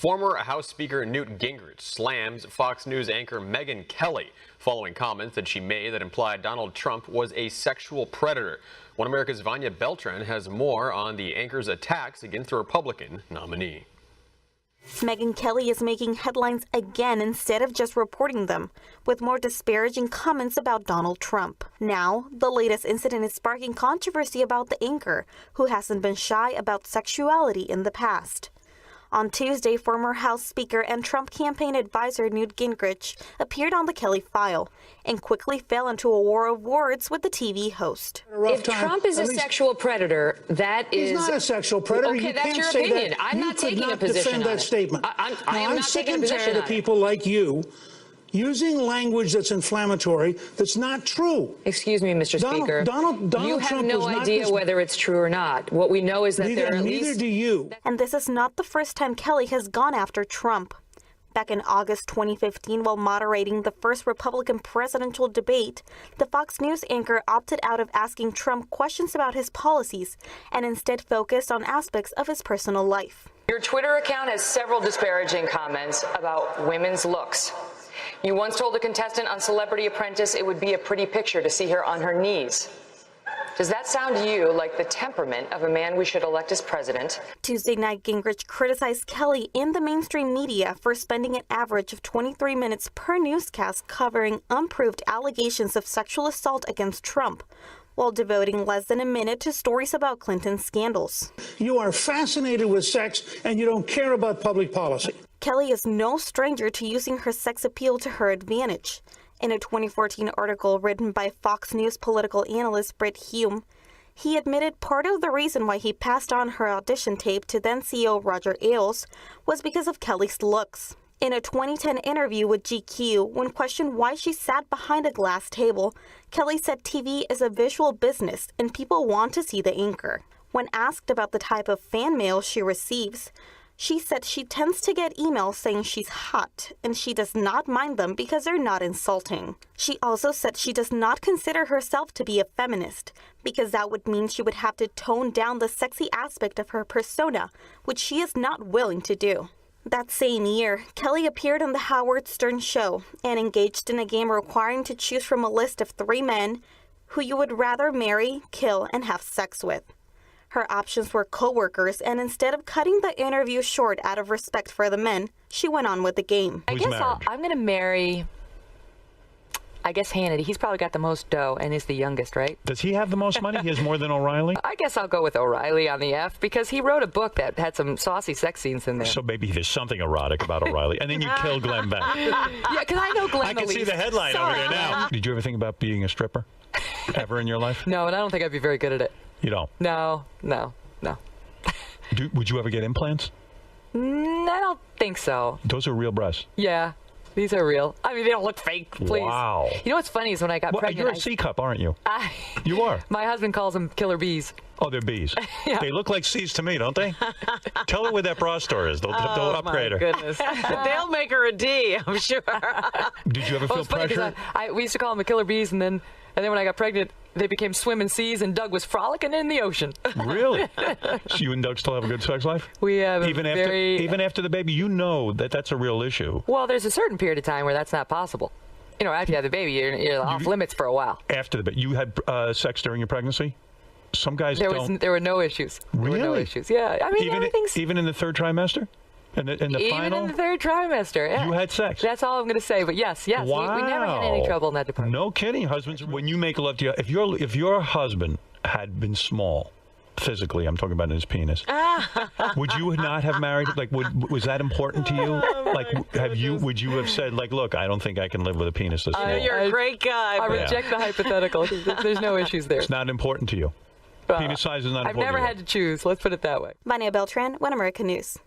Former House Speaker Newt Gingrich slams Fox News anchor Megyn Kelly following comments that she made that implied Donald Trump was a sexual predator. One America's Vanya Beltran has more on the anchor's attacks against the Republican nominee. Megyn Kelly is making headlines again instead of just reporting them, with more disparaging comments about Donald Trump. Now, the latest incident is sparking controversy about the anchor, who hasn't been shy about sexuality in the past. On Tuesday, former House Speaker and Trump campaign advisor Newt Gingrich appeared on the Kelly file and quickly fell into a war of words with the TV host. If Trump is a sexual predator, that is... He's not a sexual predator. Okay, you that's can't your say opinion. That. I'm not taking a position defend on that it. statement. I'm sick and tired of people like you using language that's inflammatory that's not true. Excuse me, Mr. Speaker. Donald you have Trump no idea whether it's true or not. What we know is that neither do you. And this is not the first time Kelly has gone after Trump. Back in August 2015, while moderating the first Republican presidential debate, the Fox News anchor opted out of asking Trump questions about his policies and instead focused on aspects of his personal life. Your Twitter account has several disparaging comments about women's looks. You once told a contestant on Celebrity Apprentice it would be a pretty picture to see her on her knees. Does that sound to you like the temperament of a man we should elect as president? Tuesday night, Gingrich criticized Kelly in the mainstream media for spending an average of 23 minutes per newscast covering unproved allegations of sexual assault against Trump, while devoting less than a minute to stories about Clinton's scandals. You are fascinated with sex and you don't care about public policy. Kelly is no stranger to using her sex appeal to her advantage. In a 2014 article written by Fox News political analyst Brit Hume, he admitted part of the reason why he passed on her audition tape to then CEO Roger Ailes was because of Kelly's looks. In a 2010 interview with GQ, when questioned why she sat behind a glass table, Kelly said TV is a visual business and people want to see the anchor. When asked about the type of fan mail she receives, she said she tends to get emails saying she's hot, and she does not mind them because they're not insulting. She also said she does not consider herself to be a feminist, because that would mean she would have to tone down the sexy aspect of her persona, which she is not willing to do. That same year, Kelly appeared on The Howard Stern Show and engaged in a game requiring to choose from a list of 3 men who you would rather marry, kill, and have sex with. Her options were co-workers, and instead of cutting the interview short out of respect for the men, she went on with the game. I'm going to marry, I guess, Hannity. He's probably got the most dough and is the youngest, right? Does he have the most money? He has more than O'Reilly? I guess I'll go with O'Reilly on the F because he wrote a book that had some saucy sex scenes in there. So maybe there's something erotic about O'Reilly. And then you kill Glenn Beck. Yeah, because I know Glenn I can see the headline over there now. Did you ever think about being a stripper? Ever in your life? No, and I don't think I'd be very good at it. You don't? No. Would you ever get implants? I don't think so. Those are real breasts. Yeah, these are real. I mean, they don't look fake, please. Wow. You know what's funny is when I got pregnant... You're a C-cup, aren't you? You are. My husband calls them killer bees. Oh, they're bees. Yeah. They look like C's to me, don't they? Tell her where that bra store is. They'll upgrade her. Oh, my goodness. They'll make her a D, I'm sure. Did you ever feel pressure? We used to call them the killer bees, and then when I got pregnant, they became swimming seas, and Doug was frolicking in the ocean. Really? So you and Doug still have a good sex life? We have even after the baby, you know that's a real issue. Well, there's a certain period of time where that's not possible. You know, after you have the baby, you're off limits for a while. After the baby, you had sex during your pregnancy? Some guys don't. There were no issues. Really? There were no issues. Yeah, I mean, everything's... Even in the third trimester? In the Even final? in the third trimester, yeah. You had sex? That's all I'm going to say, but yes. Wow. We never had any trouble in that department. No kidding. Husbands, when you make love to if your husband had been small, physically, I'm talking about his penis, would you not have married? Like, was that important to you? Like, would you have said, like, look, I don't think I can live with a penis this small? You're a great guy. I reject the hypothetical. There's no issues there. It's not important to you. Penis size is not important. I've never had to choose. Let's put it that way. Vanya Beltran, One America News.